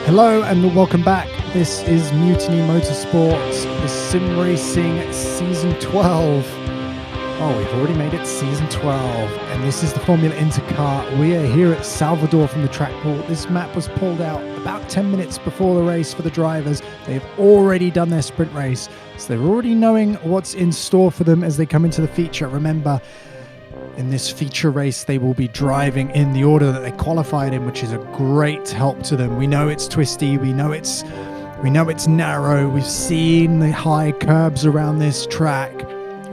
Hello and welcome back. This is Mutiny Motorsport, the Sim Racing Season 12. Oh, we've already made it Season 12, and this is the Formula Intercar. We are here at Salvador from the track pool. This map was pulled out about 10 minutes before the race for the drivers. They've already done their sprint race, so they're already knowing what's in store for them as they come into the feature. Remember, in this feature race, they will be driving in the order that they qualified in, which is a great help to them. We know it's twisty. We know it's narrow. We've seen the high curbs around this track.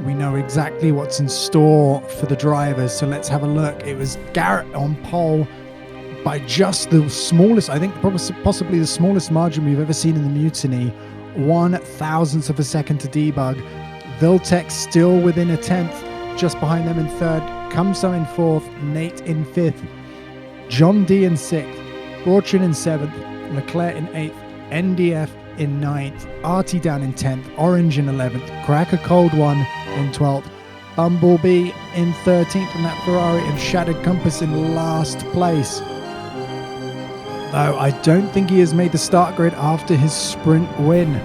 We know exactly what's in store for the drivers. So let's have a look. It was Garrett on pole by just the smallest, I think possibly the smallest margin we've ever seen in the Mutiny. 1/1000th of a second to debug. Viltec still within a tenth. Just behind them in third, Kumso in fourth, Nate in fifth, John D in sixth, Borchin in seventh, Leclerc in eighth, NDF in ninth, Artie down in 10th, Orange in 11th, Cracker Cold One in 12th, Bumblebee in 13th in that Ferrari, and Shattered Compass in last place. Though I don't think he has made the start grid after his sprint win.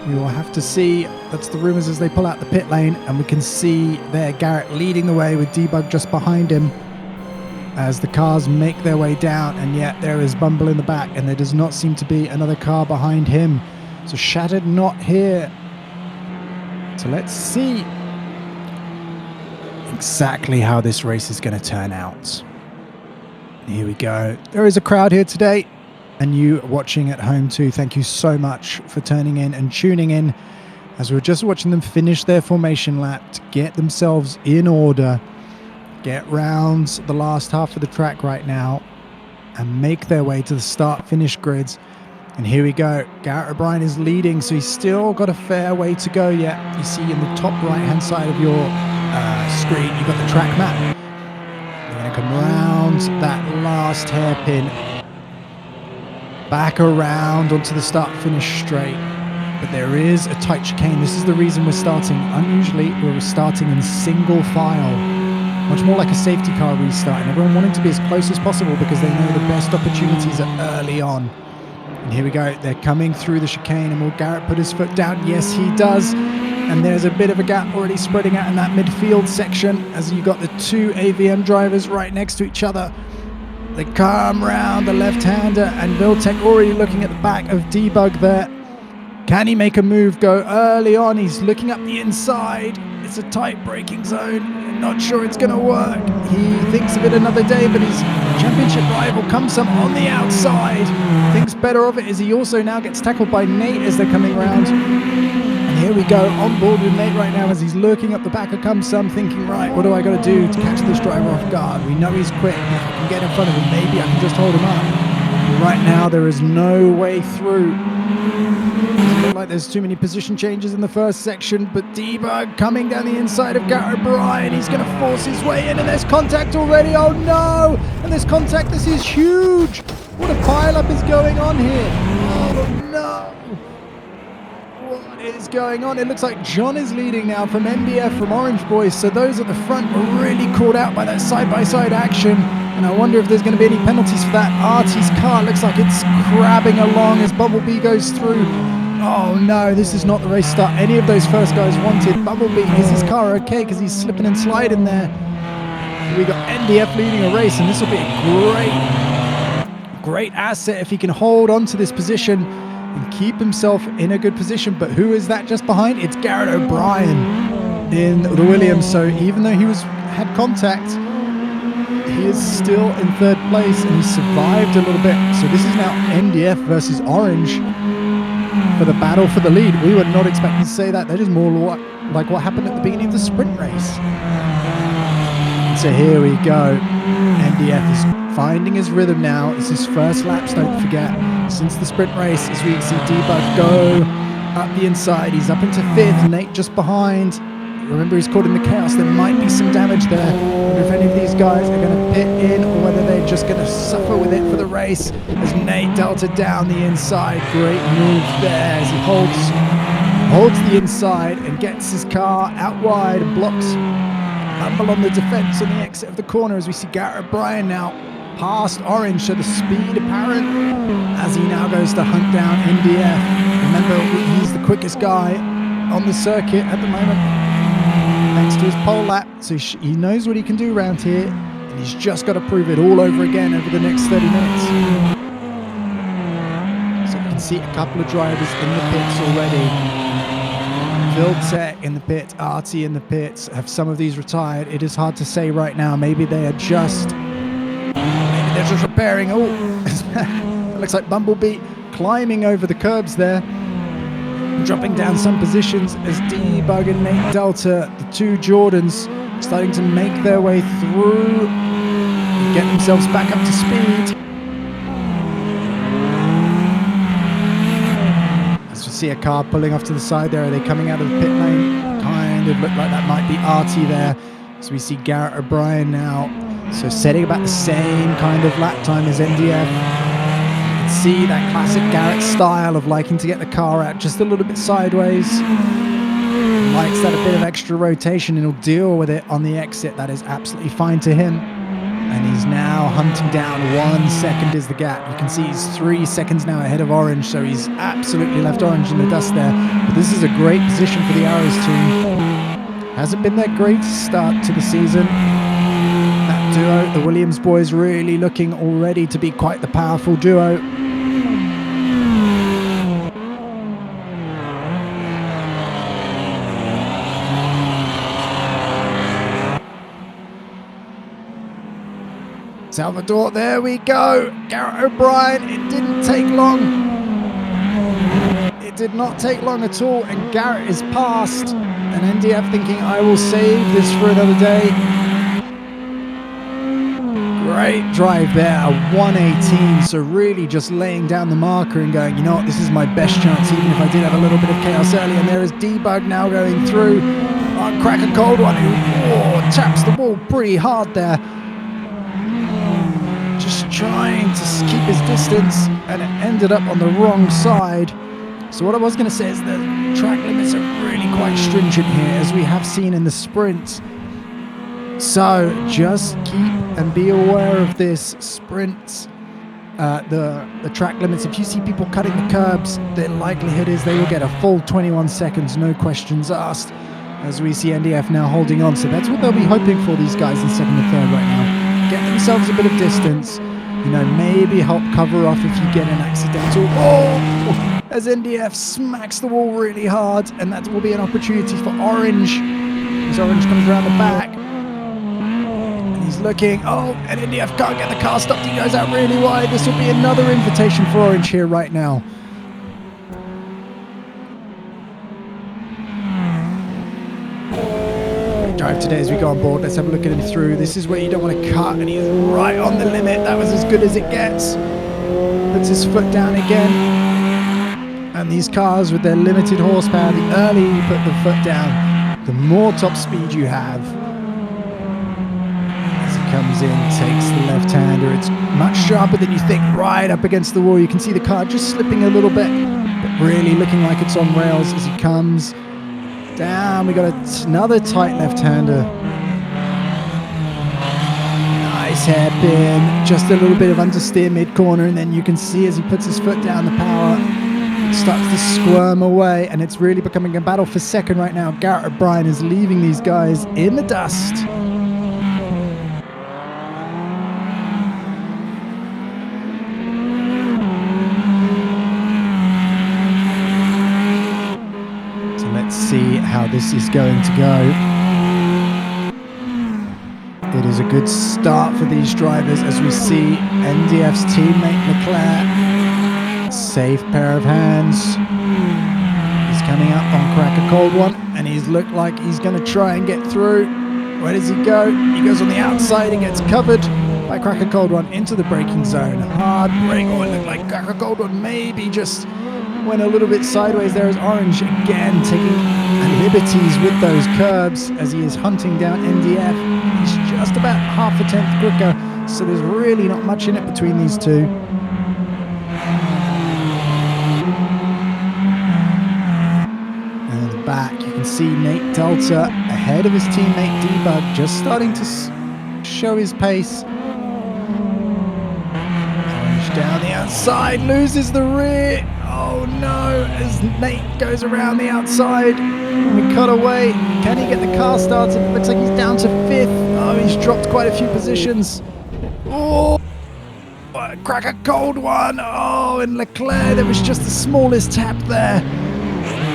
We will have to see. That's the rumours as they pull out the pit lane, and we can see there Garrett leading the way with Debug just behind him as the cars make their way down, and yet there is Bumble in the back, and there does not seem to be another car behind him. So Shattered not here. So let's see exactly how this race is going to turn out. Here we go. There is a crowd here today. And you watching at home too, thank you so much for turning in and tuning in as we're just watching them finish their formation lap to get themselves in order, get round the last half of the track right now and make their way to the start-finish grids. And here we go. Garrett O'Brien is leading, so he's still got a fair way to go yet. You see in the top right-hand side of your screen, you've got the track map. They're going to come round that last hairpin, back around onto the start-finish straight. But there is a tight chicane. This is the reason we're starting. Unusually, we're starting in single file. Much more like a safety car restart. And everyone wanting to be as close as possible because they know the best opportunities are early on. And here we go. They're coming through the chicane. And will Garrett put his foot down? Yes, he does. And there's a bit of a gap already spreading out in that midfield section as you got the two AVM drivers right next to each other. They come round the left-hander, and Viltec already looking at the back of Debug there. Can he make a move go early on? He's looking up the inside. It's a tight braking zone. Not sure it's going to work. He thinks of it another day, but his championship rival comes up on the outside. Thinks better of it as he also now gets tackled by Nate as they're coming round. And here we go, on board with Nate right now as he's looking up the back of Kumsum, thinking, right, what do I got to do to catch this driver off guard? We know he's quick. If I can get in front of him, maybe I can just hold him up. Right now, there is no way through. Doesn't look like there's too many position changes in the first section, but Debug coming down the inside of Garrett O'Brien. He's going to force his way in, and there's contact already. Oh no! And there's contact. This is huge. What a pile-up is going on here. Oh no! What is going on? It looks like John is leading now from MBF, from Orange Boys. So those at the front were really caught out by that side-by-side action. And I wonder if there's going to be any penalties for that. Artie's car looks like it's crabbing along as Bumblebee goes through. Oh no, this is not the race start any of those first guys wanted. Bumblebee, is his car okay? Because he's slipping and sliding there. We got NDF leading a race, and this will be a great asset if he can hold on to this position and keep himself in a good position. But who is that just behind? It's Garrett O'Brien in the Williams. So even though he had contact, he is still in third place, and he survived a little bit. So this is now NDF versus Orange for the battle for the lead. We were not expecting to say that. That is more like what happened at the beginning of the sprint race. So here we go. MDF is finding his rhythm now. It's his first laps, don't forget, since the sprint race, as we see Debug go up the inside. He's up into fifth, Nate just behind. Remember, he's caught in the chaos. There might be some damage there. But if any of these guys are going to pit in, or whether they're just going to suffer with it for the race, as Nate delta down the inside. Great move there as he holds the inside and gets his car out wide and blocks Bumble on the defense on the exit of the corner, as we see Garrett O'Brien now past Orange, so the speed apparent as he now goes to hunt down NDF. Remember, he's the quickest guy on the circuit at the moment, thanks to his pole lap, so he knows what he can do around here, and he's just got to prove it all over again over the next 30 minutes. So you can see a couple of drivers in the pits already. Viltec in the pit, Artie in the pits. Have some of these retired? It is hard to say right now. Maybe they're just repairing. Oh, it looks like Bumblebee climbing over the curbs there, dropping down some positions as Debug and Nate Delta, the two Jordans, starting to make their way through and get themselves back up to speed. See a car pulling off to the side there. Are they coming out of the pit lane? Kind of look like that might be Artie there. So we see Garrett O'Brien now. So setting about the same kind of lap time as NDF. You can see that classic Garrett style of liking to get the car out just a little bit sideways. Likes that a bit of extra rotation, and he'll deal with it on the exit. That is absolutely fine to him. And he's now hunting down. 1 second is the gap. You can see he's 3 seconds now ahead of Orange, so he's absolutely left Orange in the dust there. But this is a great position for the Arrows team. Hasn't been their greatest start to the season. That duo, the Williams boys, really looking already to be quite the powerful duo. Salvador, there we go. Garrett O'Brien, it didn't take long. It did not take long at all, and Garrett is past. And NDF thinking, I will save this for another day. Great drive there, a 118. So really just laying down the marker and going, you know what, this is my best chance, even if I did have a little bit of chaos early. And there is Debug now going through. Crack a cold one who taps the wall pretty hard there. Just trying to keep his distance, and it ended up on the wrong side. So what I was going to say is the track limits are really quite stringent here, as we have seen in the sprint. So just keep and be aware of this sprint. The track limits, if you see people cutting the curbs, the likelihood is they will get a full 21 seconds, no questions asked, as we see NDF now holding on. So that's what they'll be hoping for, these guys in second and third right now. Get themselves a bit of distance, you know, maybe help cover off if you get an accidental. Oh, as NDF smacks the wall really hard, and that will be an opportunity for Orange, as Orange comes around the back. And he's looking, and NDF can't get the car stopped, he goes out really wide. This will be another invitation for Orange here right now. Drive today as we go on board. Let's have a look at him through. This is where you don't want to cut, and he is right on the limit. That was as good as it gets. Puts his foot down again. And these cars with their limited horsepower, the earlier you put the foot down, the more top speed you have. As he comes in, takes the left-hander. It's much sharper than you think, right up against the wall. You can see the car just slipping a little bit, but really looking like it's on rails as he comes down. We got another tight left-hander. Nice hairpin, just a little bit of understeer mid-corner, and then you can see as he puts his foot down, the power starts to squirm away, and it's really becoming a battle for second right now. Garrett O'Brien is leaving these guys in the dust. See how this is going to go. It is a good start for these drivers, as we see NDF's teammate Leclerc, safe pair of hands. He's coming up on Crack a Cold One, and he's looked like he's going to try and get through. Where does he go? He goes on the outside and gets covered by Crack a Cold One into the braking zone. Hard brake. Oh, it looked like Crack a Cold One maybe just went a little bit sideways there, as Orange again taking liberties with those curbs as he is hunting down NDF. He's just about half a tenth quicker, so there's really not much in it between these two. And at the back you can see Nate Delta ahead of his teammate Debug, just starting to show his pace. outside, loses the rear. Oh no, as Nate goes around the outside. We cut away. Can he get the car started? It looks like he's down to 5th. Oh, he's dropped quite a few positions. Oh, crack a cold one. Oh, and Leclerc, there was just the smallest tap there.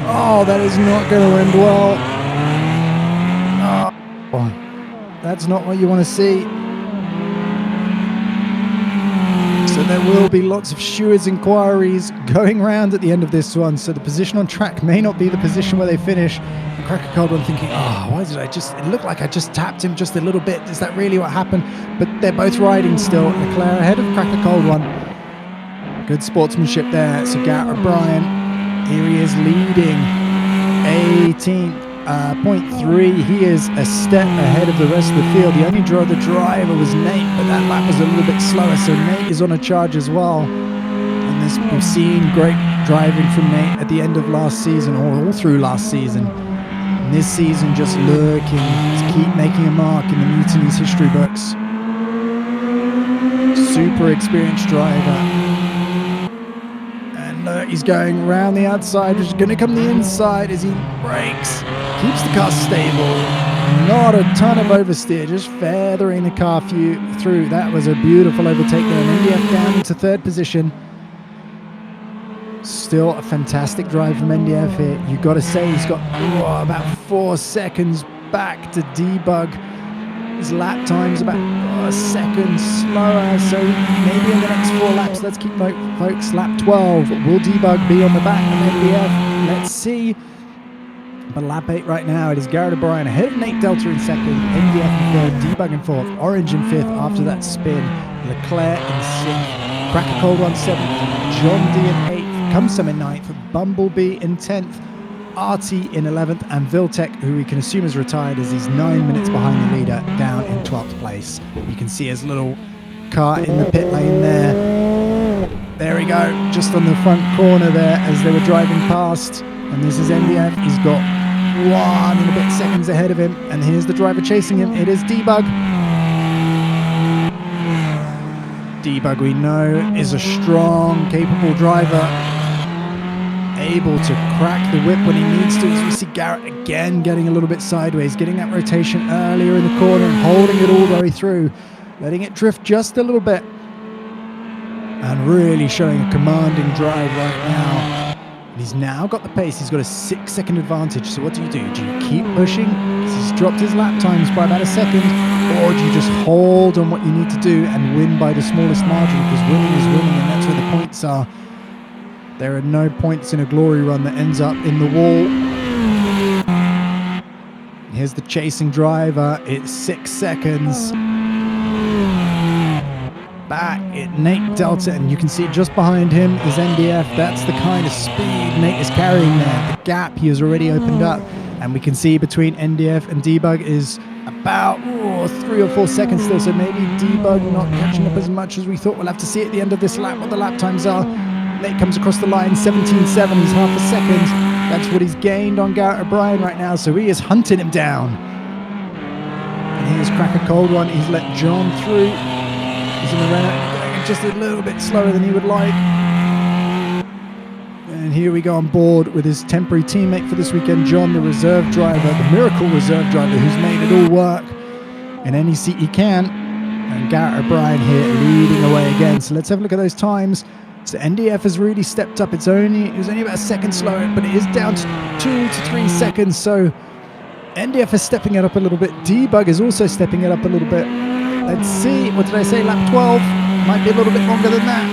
Oh, that is not going to end well. Oh, that's not what you want to see. So there will be lots of stewards' inquiries going around at the end of this one. So the position on track may not be the position where they finish. And Cracker Cold One thinking, oh, why did it looked like I just tapped him just a little bit. Is that really what happened? But they're both riding still. Leclerc ahead of Cracker Cold One. Good sportsmanship there. So Garrett O'Brien, here he is leading 18.3. He is a step ahead of the rest of the field. The only other driver was Nate, but that lap was a little bit slower, so Nate is on a charge as well. And this, we've seen great driving from Nate at the end of last season, or all through last season. And this season just looking to keep making a mark in the Mutiny's history books. Super experienced driver. He's going around the outside, which is going to come the inside as he brakes. Keeps the car stable. Not a ton of oversteer, just feathering the car through. That was a beautiful overtake there. And NDF down into 3rd position. Still a fantastic drive from NDF here. You've got to say he's got about 4 seconds back to debug. His lap time's about a second slower, so maybe in the next 4 laps. Let's keep folks. Lap 12, will debug be on the back of NDF? Let's see. But lap 8 right now, it is Garrett O'Brien ahead of Nate Delta in 2nd, NDF in 3rd, debug in 4th, Orange in 5th after that spin, Leclerc in 6th, Cracker Cold One 7th, John D in 8th, Cumsum in 9th, Bumblebee in 10th, Artie in 11th, and Viltec, who we can assume is retired as he's 9 minutes behind the leader, down in 12th place. You can see his little car in the pit lane there. There we go, just on the front corner there as they were driving past. And this is NDF. He's got 1 and a bit seconds ahead of him. And here's the driver chasing him. It is Debug. Debug, we know, is a strong, capable driver. Able to crack the whip when he needs to. As we see Garrett again getting a little bit sideways, getting that rotation earlier in the corner and holding it all the way through. Letting it drift just a little bit. And really showing a commanding drive right now. He's now got the pace. He's got a 6-second advantage. So what do? Do you keep pushing? He's dropped his lap times by about a second. Or do you just hold on what you need to do and win by the smallest margin? Because winning is winning, and that's where the points are. There are no points in a glory run that ends up in the wall. Here's the chasing driver. It's 6 seconds. Back at Nate Delta, and you can see just behind him is NDF. That's the kind of speed Nate is carrying there. The gap he has already opened up, and we can see between NDF and Debug is about 3 or 4 seconds still, so maybe Debug not catching up as much as we thought. We'll have to see at the end of this lap what the lap times are. Nate comes across the line, 17.7, he's half a second. That's what he's gained on Garrett O'Brien right now, so he is hunting him down. And here's Cracker Cold One. He's let John through. He's in the Renault, just a little bit slower than he would like. And here we go on board with his temporary teammate for this weekend, John, the reserve driver, the miracle reserve driver who's made it all work in any seat he can. And Garrett O'Brien here leading away again. So let's have a look at those times. So NDF has really stepped up. It was only about a second slower, but it is down to 2 to 3 seconds. So NDF is stepping it up a little bit. Debug is also stepping it up a little bit. Let's see, what did I say, lap 12? Might be a little bit longer than that.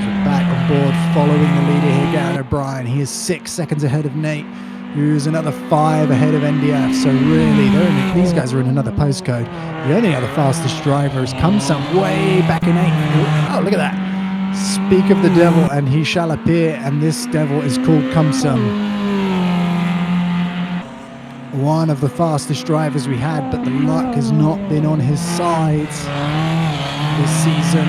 So back on board, following the leader here, Garrett O'Brien. He is 6 seconds ahead of Nate, who's another 5 ahead of NDF. So really, these guys are in another postcode. The only other fastest driver has Cumsum way back in 8th. Oh, look at that. Speak of the devil, and he shall appear, and this devil is called Cumsum. One of the fastest drivers we had, but the luck has not been on his side this season.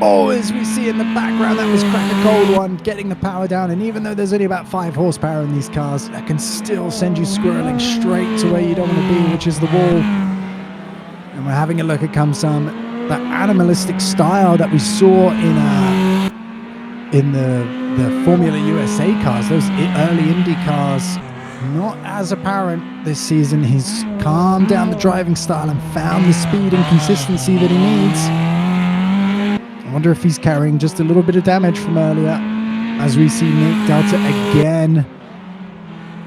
Oh, as we see in the background, that was Cracker Cold One getting the power down, and even though there's only about 5 horsepower in these cars, that can still send you squirreling straight to where you don't want to be, which is the wall. And we're having a look at Kamsam, that animalistic style that we saw in the Formula USA cars, those early Indy cars, not as apparent this season. He's calmed down the driving style and found the speed and consistency that he needs. I wonder if he's carrying just a little bit of damage from earlier, as we see Nate Delta again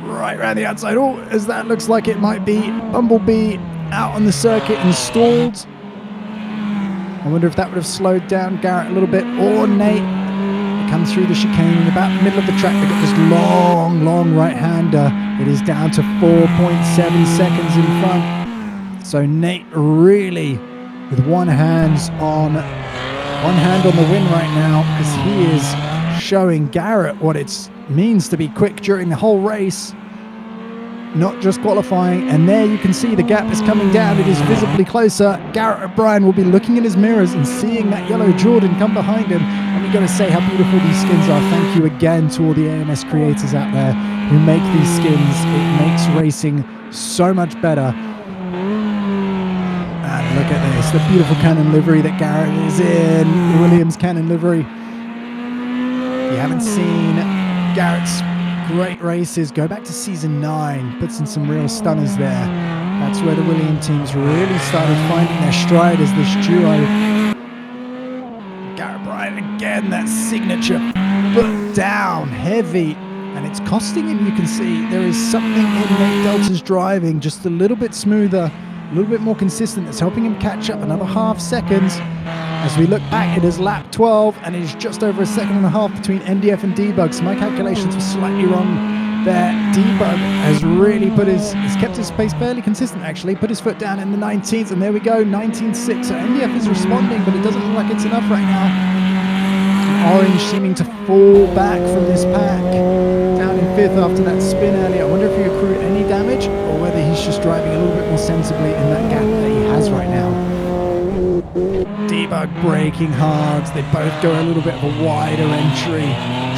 right around the outside. Oh, as that looks like it might be Bumblebee out on the circuit and stalled. I wonder if that would have slowed down Garrett a little bit, or Nate. It comes through the chicane in about the middle of the track. They got this long right-hander. It is down to 4.7 seconds in front. So Nate really with one hand on the win right now, because he is showing Garrett what it means to be quick during the whole race, not just qualifying. And there you can see the gap is coming down. It is visibly closer. Garrett O'Brien will be looking in his mirrors and seeing that yellow Jordan come behind him. And we've got to say how beautiful these skins are. Thank you again to all the AMS creators out there who make these skins. It makes racing so much better. And look at this, the beautiful Cannon livery that Garrett is in, the Williams Cannon livery. If you haven't seen Garrett's great races, go back to season 9, puts in some real stunners there. That's where the Williams teams really started finding their stride as this duo. Garrett Bryan again, that signature foot down, heavy, and it's costing him. You can see there is something in Nate Delta's driving, just a little bit smoother, a little bit more consistent, that's helping him catch up another half seconds. As we look back, it is lap 12, and it is just over a second and a half between NDF and Debug. So my calculations were slightly wrong there. Debug has really he's kept his pace fairly consistent, actually, put his foot down in the 19th, and there we go, 19.6. So NDF is responding, but it doesn't look like it's enough right now. Orange seeming to fall back from this pack, down in 5th after that spin earlier. I wonder if he accrued any damage, or whether he's just driving a little bit more sensibly in that gap that he has right now. Debug braking hard. They both go a little bit of a wider entry,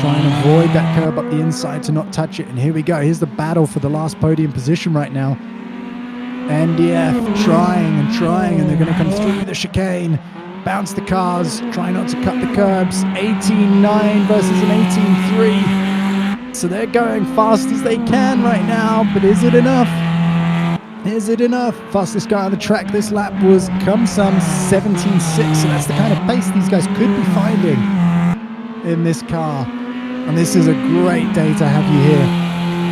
try and avoid that curb up the inside to not touch it. And here we go. Here's the battle for the last podium position right now. NDF trying, and they're going to come through the chicane, bounce the cars, try not to cut the curbs. 18.9 versus an 18.3. So they're going fast as they can right now, but is it enough? Is it enough? Fastest guy on the track this lap was Kamsam, 17.6. So that's the kind of pace these guys could be finding in this car. And this is a great day to have you here.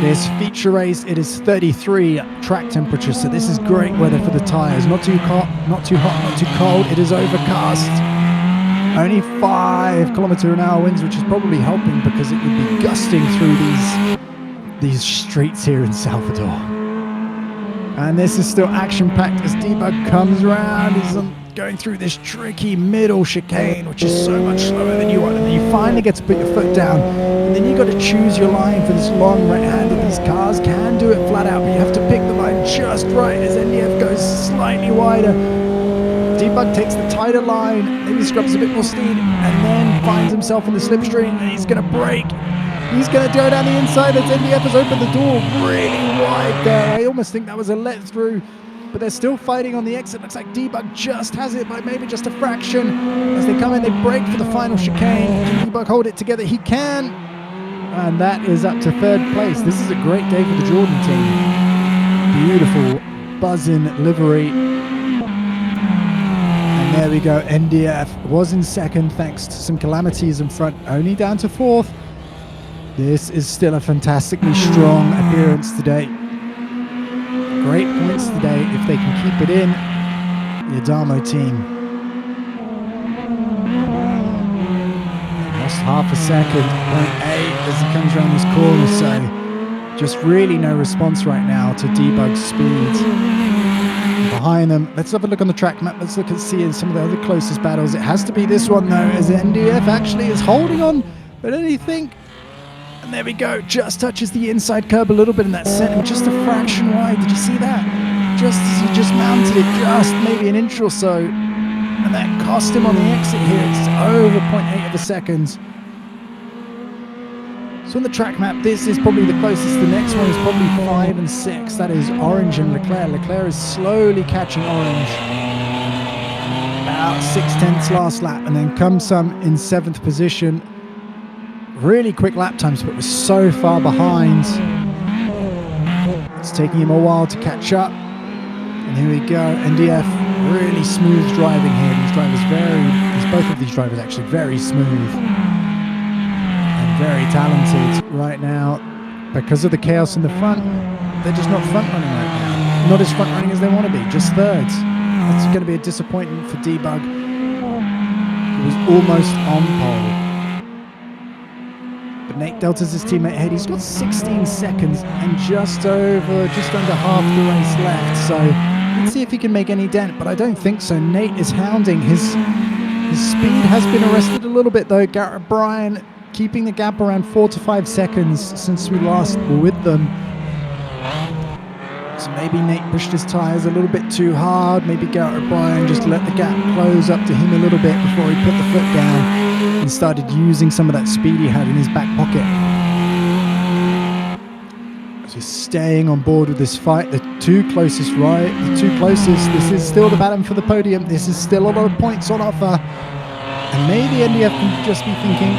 This feature race, it is 33 track temperature. So this is great weather for the tires. Not too hot, not too cold. It is overcast. Only 5 km/h winds, which is probably helping because it would be gusting through these streets here in Salvador. And this is still action-packed as Debug comes around. He's going through this tricky middle chicane, which is so much slower than you want. And then you finally get to put your foot down. And then you've got to choose your line for this long right-hander. These cars can do it flat out, but you have to pick the line just right as NDF goes slightly wider. Debug takes the tighter line, maybe scrubs a bit more speed, and then finds himself in the slipstream, and he's going to brake. He's going to go down the inside. As NDF has opened the door really wide there. I almost think that was a let through, but they're still fighting on the exit. Looks like Debug just has it by maybe just a fraction. As they come in, they brake for the final chicane. Can Debug hold it together? He can. And that is up to 3rd place. This is a great day for the Jordan team. Beautiful buzzing livery. And there we go. NDF was in 2nd thanks to some calamities in front, only down to 4th. This is still a fantastically strong appearance today. Great points today if they can keep it in. The Adamo team. Lost half a second, 0.8 as he comes around this corner, so just really no response right now to Debug's speed. Behind them, let's have a look on the track map. Let's look and see some of the other closest battles. It has to be this one though, as NDF actually is holding on, but anything. And there we go, just touches the inside curb a little bit, and that sent him just a fraction wide. Did you see that? Just as he just mounted it, just maybe an inch or so. And that cost him on the exit here. It's over 0.8 of a second. So on the track map, this is probably the closest. The next one is probably 5 and 6. That is Orange and Leclerc. Leclerc is slowly catching Orange. About 6/10 last lap, and then comes some in 7th position. Really quick lap times, but we're so far behind. It's taking him a while to catch up. And here we go. NDF, really smooth driving here. These drivers both of these drivers actually very smooth and very talented right now. Because of the chaos in the front, they're just not front running right now. Not as front running as they want to be, just thirds. That's going to be a disappointment for Debug. He was almost on pole. But Nate Delta's his teammate ahead. He's got 16 seconds and just under half the race left. So let's see if he can make any dent, but I don't think so. Nate is hounding. His speed has been arrested a little bit though. Garrett O'Brien keeping the gap around 4 to 5 seconds since we last were with them. So maybe Nate pushed his tyres a little bit too hard. Maybe Garrett O'Brien just let the gap close up to him a little bit before he put the foot down and started using some of that speed he had in his back pocket. So he's staying on board with this fight. The two closest, this is still the battle for the podium. This is still a lot of points on offer. And maybe NDF can just be thinking,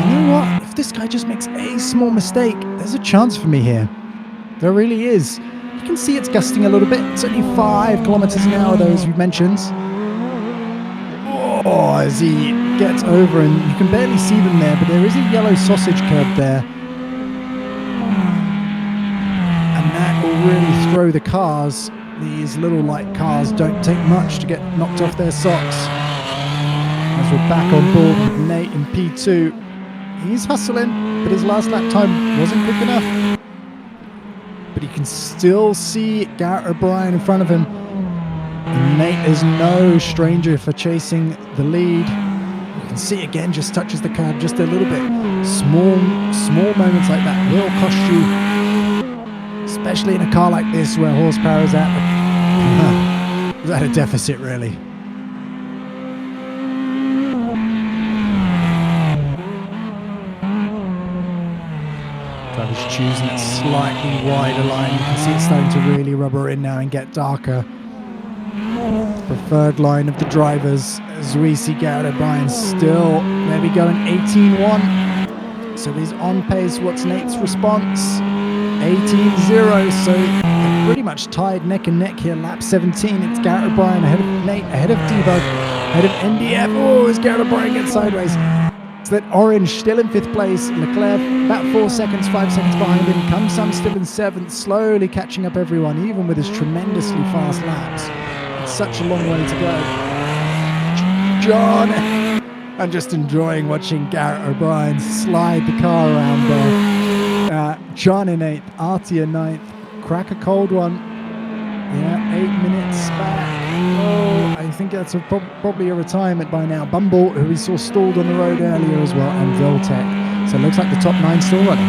you know what, if this guy just makes a small mistake, there's a chance for me here. There really is. You can see it's gusting a little bit. It's only 5 kilometers an hour though, as we mentioned. Oh, as he gets over, and you can barely see them there, but there is a yellow sausage curb there. And that will really throw the cars. These little light cars don't take much to get knocked off their socks. As we're back on board with Nate in P2. He's hustling, but his last lap time wasn't quick enough. But you can still see Garrett O'Brien in front of him. And Nate is no stranger for chasing the lead. You can see again, just touches the curb just a little bit. Small moments like that will cost you, especially in a car like this where horsepower is at a deficit really. Drivers choosing a slightly wider line. You can see it's starting to really rubber in now and get darker. Preferred line of the drivers as we see Garrett O'Brien still maybe going 18-1. So he's on pace. What's Nate's response? 18-0. So they're pretty much tied neck and neck here. Lap 17. It's Garrett O'Brien ahead of Nate, ahead of Debug, ahead of NDF. Oh, as Garrett O'Brien gets sideways. So that Orange still in 5th place. Leclerc about 4 seconds, 5 seconds behind him. Comes some still in 7th, slowly catching up everyone, even with his tremendously fast laps. Such a long way to go. John, I'm just enjoying watching Garrett O'Brien slide the car around there. John in 8th, Artie in 9th. Crack a cold one. Yeah, 8 minutes back. Oh, I think that's probably a retirement by now. Bumble, who we saw stalled on the road earlier as well, and Viltec. So it looks like the top 9 still running.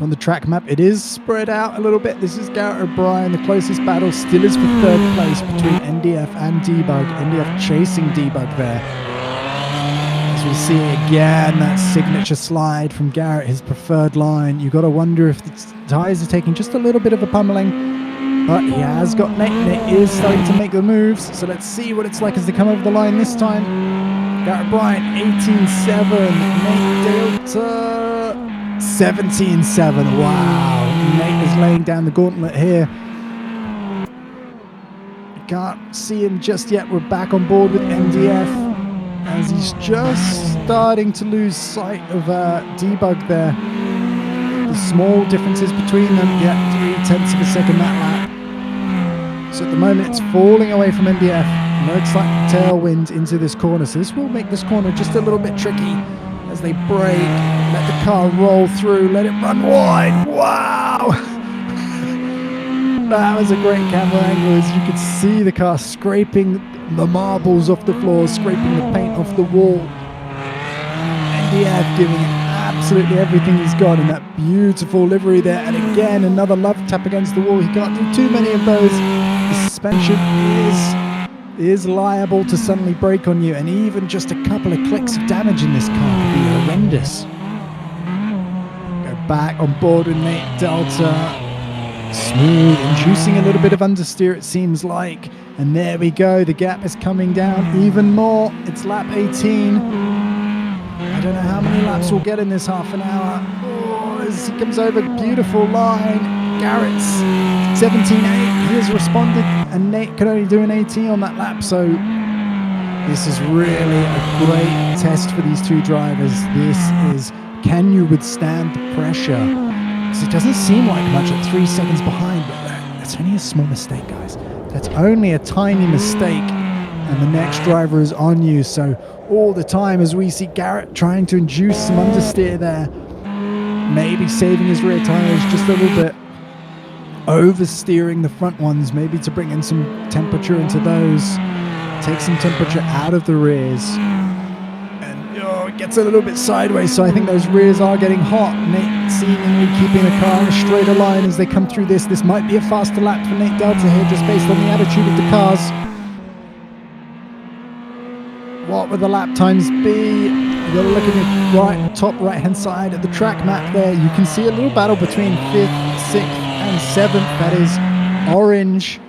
On the track map, it is spread out a little bit. This is Garrett O'Brien. The closest battle still is for 3rd place between NDF and Debug. NDF chasing Debug there. As we see again, that signature slide from Garrett, his preferred line. You got to wonder if the tyres are taking just a little bit of a pummeling. But he has got Nate. Nate is starting to make the moves. So let's see what it's like as they come over the line this time. Garrett O'Brien, 18-7. Nate Delta, 17-7. Wow, Nate is laying down the gauntlet here. Can't see him just yet. We're back on board with MDF as he's just starting to lose sight of Debug there. The small differences between them, yeah, 0.3 of a second that lap. So at the moment it's falling away from MDF. Looks like tailwind into this corner, so this will make this corner just a little bit tricky as they brake, let the car roll through, let it run wide. Wow! That was a great camera angle as you could see the car scraping the marbles off the floor, scraping the paint off the wall. NDF giving it absolutely everything he's got in that beautiful livery there. And again, another love tap against the wall. He can't do too many of those. The suspension is liable to suddenly break on you, and even just a couple of clicks of damage in this car could be horrendous. Go back on board with Nate Delta. Smooth, inducing a little bit of understeer, it seems like. And there we go, the gap is coming down even more. It's lap 18. I don't know how many laps we'll get in this half an hour. Oh, as he comes over, beautiful line. Garrett's 17.8, he has responded, and Nate could only do an 18 on that lap, so this is really a great test for these two drivers. This is, can you withstand the pressure? Because it doesn't seem like much at 3 seconds behind, but that's only a small mistake, guys. That's only a tiny mistake, and the next driver is on you. So all the time as we see Garrett trying to induce some understeer there, maybe saving his rear tires just a little bit, oversteering the front ones, maybe to bring in some temperature into those, take some temperature out of the rears. It gets a little bit sideways, so I think those rears are getting hot. Nate seemingly keeping the car in a straighter line as they come through this. This might be a faster lap for Nate Delta here, just based on the attitude of the cars. What would the lap times be? You've got to look at the top right-hand side of the track map there. You can see a little battle between 5th, 6th, and 7th. That is Orange,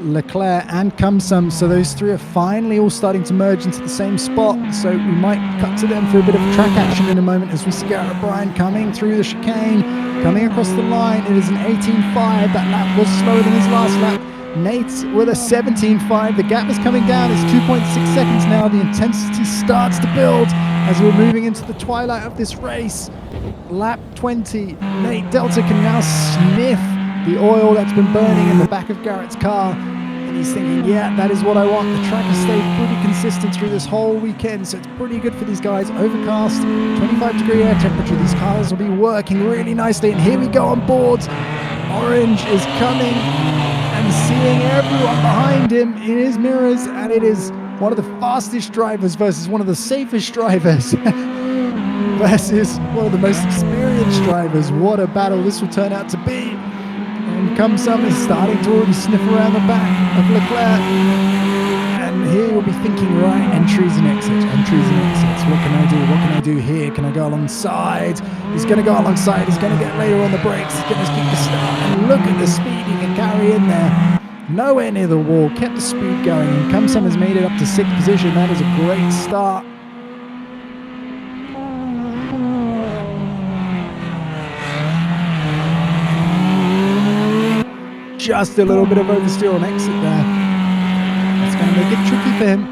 Leclerc and Kumsum, so those three are finally all starting to merge into the same spot, so we might cut to them for a bit of track action in a moment as we see Garrett Bryan coming through the chicane, coming across the line. It is an 18.5, that lap was slower than his last lap. Nate with a 17.5, the gap is coming down, it's 2.6 seconds now, the intensity starts to build as we're moving into the twilight of this race. Lap 20, Nate Delta can now sniff the oil that's been burning in the back of Garrett's car, and he's thinking, yeah, that is what I want. The track has stayed pretty consistent through this whole weekend, so it's pretty good for these guys. Overcast, 25-degree air temperature. These cars will be working really nicely, and here we go on board. Orange is coming and seeing everyone behind him in his mirrors, and it is one of the fastest drivers versus one of the safest drivers versus one of the most experienced drivers. What a battle this will turn out to be. And Kumsum is starting to already sniff around the back of Leclerc. And here you'll be thinking, right, entries and exits. What can I do? What can I do here? Can I go alongside? He's going to go alongside. He's going to get later on the brakes. He's going to keep the start. And look at the speed he can carry in there. Nowhere near the wall. Kept the speed going. And Kumsum has made it up to 6th position. That is a great start. Just a little bit of oversteer on exit there. That's going to make it tricky for him.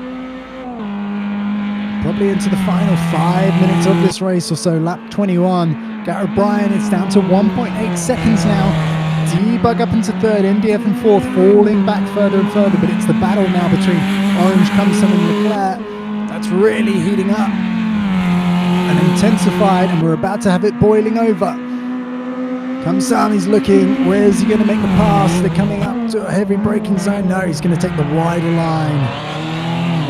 Probably into the final 5 minutes of this race or so. Lap 21. Garrett Bryan, it's down to 1.8 seconds now. Debug up into 3rd, MDF in 4th, falling back further and further, but it's the battle now between Orange, Kumsum and Leclerc that's really heating up and intensified, and we're about to have it boiling over. Kumsum, he's looking, where's he going to make the pass? They're coming up to a heavy braking zone. No, he's going to take the wider line.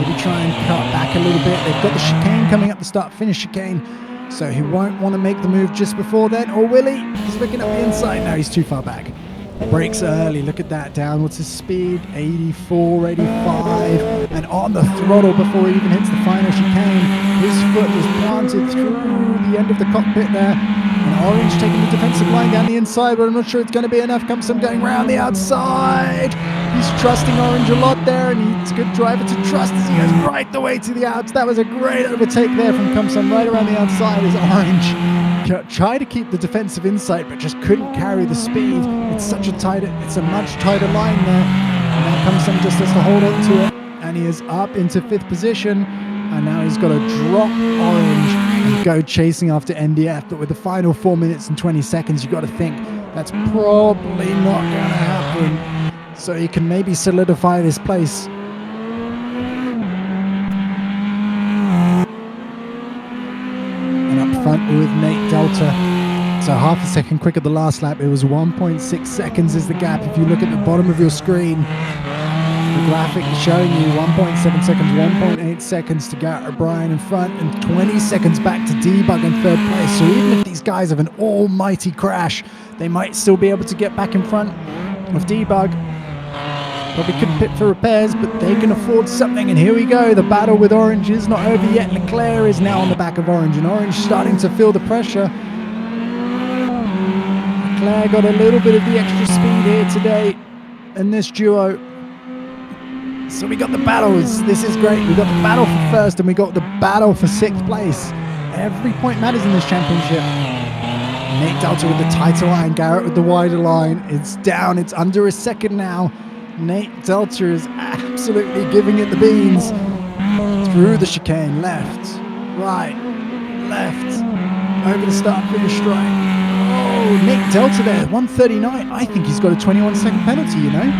Maybe try and cut back a little bit. They've got the chicane coming up, the start-finish chicane, so he won't want to make the move just before then. Or will he? He's looking at the inside. No, he's too far back. Brakes early, look at that, down, what's his speed? 84, 85, and on the throttle before he even hits the final chicane. His foot is planted through the end of the cockpit there. And Orange taking the defensive line down the inside, but I'm not sure it's going to be enough. Kumsum going round the outside. He's trusting Orange a lot there, and he's a good driver to trust as he goes right the way to the outs. That was a great overtake there from Kumsum right around the outside as Orange tried to keep the defensive insight, but just couldn't carry the speed. It's a much tighter line there. And now Kumsum just has to hold on to it, and he is up into 5th position. And now he's got to drop Orange and go chasing after NDF. But with the final 4 minutes and 20 seconds, you've got to think that's probably not going to happen. So he can maybe solidify this place. And up front with Nate Delta. So half a second quicker the last lap. It was 1.6 seconds is the gap. If you look at the bottom of your screen, the graphic is showing you 1.7 seconds, 1.8 seconds to Garrett Bryan in front, and 20 seconds back to Debug in 3rd place. So even if these guys have an almighty crash, they might still be able to get back in front of Debug. Probably couldn't pit for repairs, but they can afford something. And here we go. The battle with Orange is not over yet. Leclerc is now on the back of Orange, and Orange starting to feel the pressure. Leclerc got a little bit of the extra speed here today in this duo. So we got the battles. This is great. We got the battle for first, and we got the battle for 6th place. Every point matters in this championship. Nate Delta with the tighter line, Garrett with the wider line. It's down. It's under a second now. Nate Delta is absolutely giving it the beans. Through the chicane, left, right, left, over the start finish straight. Oh, Nate Delta there, 139. I think he's got a 21-second penalty, you know.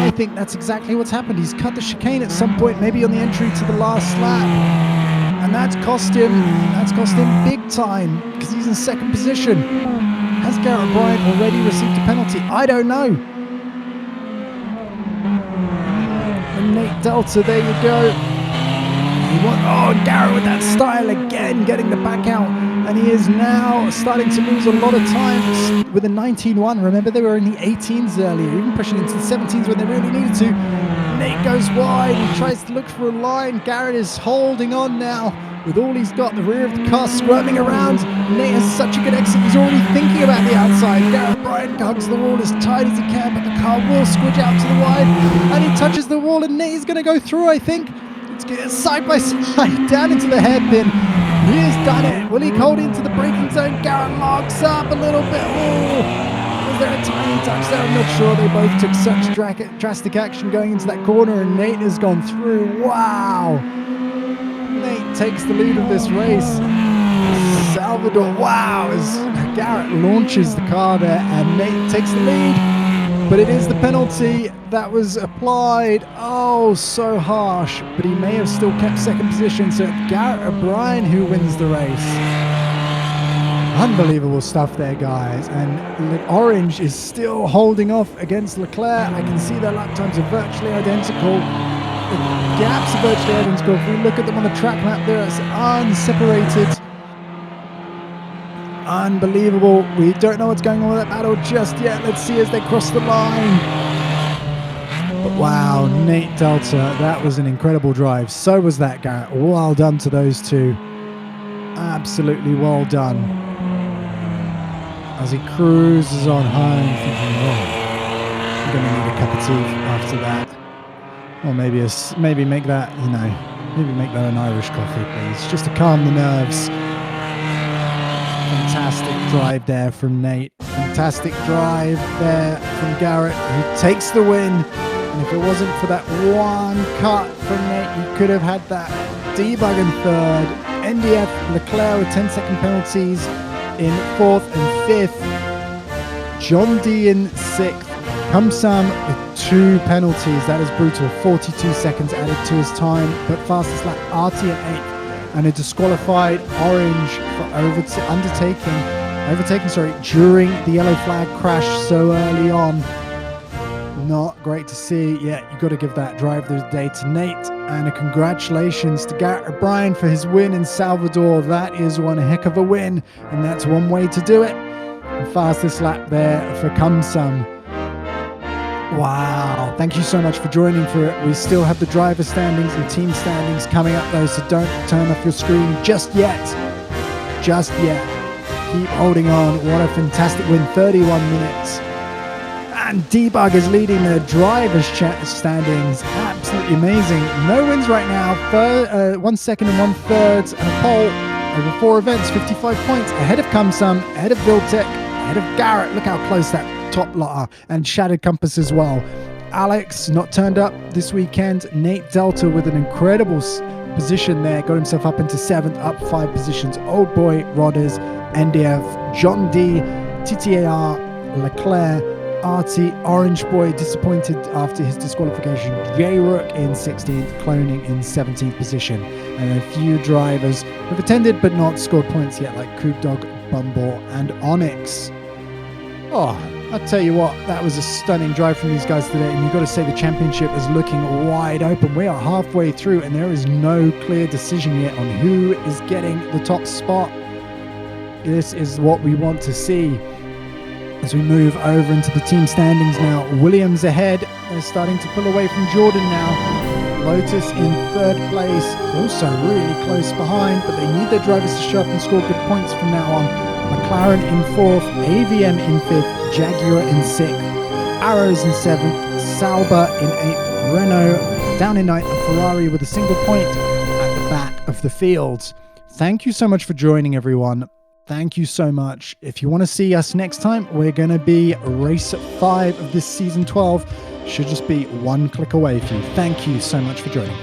I think that's exactly what's happened. He's cut the chicane at some point, maybe on the entry to the last lap. And that's cost him big time, because he's in 2nd position. Has Garrett Bryant already received a penalty? I don't know. And Nate Delta, there you go. Garrett with that style again, getting the back out. And he is now starting to lose a lot of time with a 19-1. Remember, they were in the 18s earlier, even pushing into the 17s when they really needed to. Nate goes wide. He tries to look for a line. Garrett is holding on now with all he's got. The rear of the car squirming around. Nate has such a good exit. He's already thinking about the outside. Garrett Bryant hugs the wall as tight as he can, but the car will squidge out to the wide. And he touches the wall, and Nate is going to go through, I think. Let's get side by side down into the hairpin. He has done it. Will he hold into the braking zone? Garrett locks up a little bit. Oh, was there a tiny touch there? I'm not sure. They both took such drastic action going into that corner, and Nate has gone through. Wow. Nate takes the lead of this race. Salvador, wow, as Garrett launches the car there, and Nate takes the lead. But it is the penalty that was applied. Oh, so harsh. But he may have still kept 2nd position. So it's Garrett O'Brien who wins the race. Unbelievable stuff there, guys. And Orange is still holding off against Leclerc. I can see their lap times are virtually identical. The gaps are virtually identical. If we look at them on the track map there, it's unseparated. Unbelievable. We don't know what's going on with that battle just yet. Let's see as they cross the line. But wow, Nate Delta, that was an incredible drive. So was that, Garrett. Well done to those two. Absolutely well done. As he cruises on home, thinking, oh, I'm going to need a cup of tea after that. Or maybe make that, maybe make that an Irish coffee, please, just to calm the nerves. Fantastic drive there from Nate. Fantastic drive there from Garrett, who takes the win. And if it wasn't for that one cut from Nate, he could have had that debug in 3rd. NDF Leclerc with 10-second penalties in 4th and 5th. John D in 6th. Kumsam with 2 penalties. That is brutal. 42 seconds added to his time. But fastest lap, Artie at 8th. And a disqualified Orange for overtaking during the yellow flag crash so early on. Not great to see. Yeah, you got to give that driver of the day to Nate, and a congratulations to Garrett O'Brien for his win in Salvador. That is one heck of a win, and that's one way to do it. And fastest lap there for Kumsam. Wow, thank you so much for joining for it. We still have the driver standings and team standings coming up though, so don't turn off your screen just yet. Just yet. Keep holding on. What a fantastic win, 31 minutes. And Debug is leading the drivers' standings. Absolutely amazing. No wins right now. 1 second and 1/3 and a pole over 4 events, 55 points. Ahead of Kumsam, ahead of Viltec, ahead of Garrett. Look how close that top lot are, and Shattered Compass as well. Alex not turned up this weekend. Nate Delta with an incredible position there, got himself up into 7th, up 5 positions. Old Boy, Rodders, NDF, John D, TTAR, Leclerc, Artie, Orange Boy disappointed after his disqualification. J-Rook in 16th, Cloning in 17th position. And a few drivers who've attended but not scored points yet, like Coop Dog, Bumble, and Onyx. Oh, I'll tell you what, that was a stunning drive from these guys today, and you've got to say the championship is looking wide open. We are halfway through, and there is no clear decision yet on who is getting the top spot. This is what we want to see. As we move over into the team standings now, Williams ahead. They're starting to pull away from Jordan now. Lotus in third place, also really close behind, but they need their drivers to show up and score good points from now on. McLaren in fourth, AVM in fifth, Jaguar in sixth, Arrows in seventh, Sauber in eighth, Renault down in ninth, and Ferrari with a single point at the back of the field. Thank you so much for joining, everyone. Thank you so much. If you want to see us next time, we're going to be race 5 of this season 12. Should just be one click away for you. Thank you so much for joining.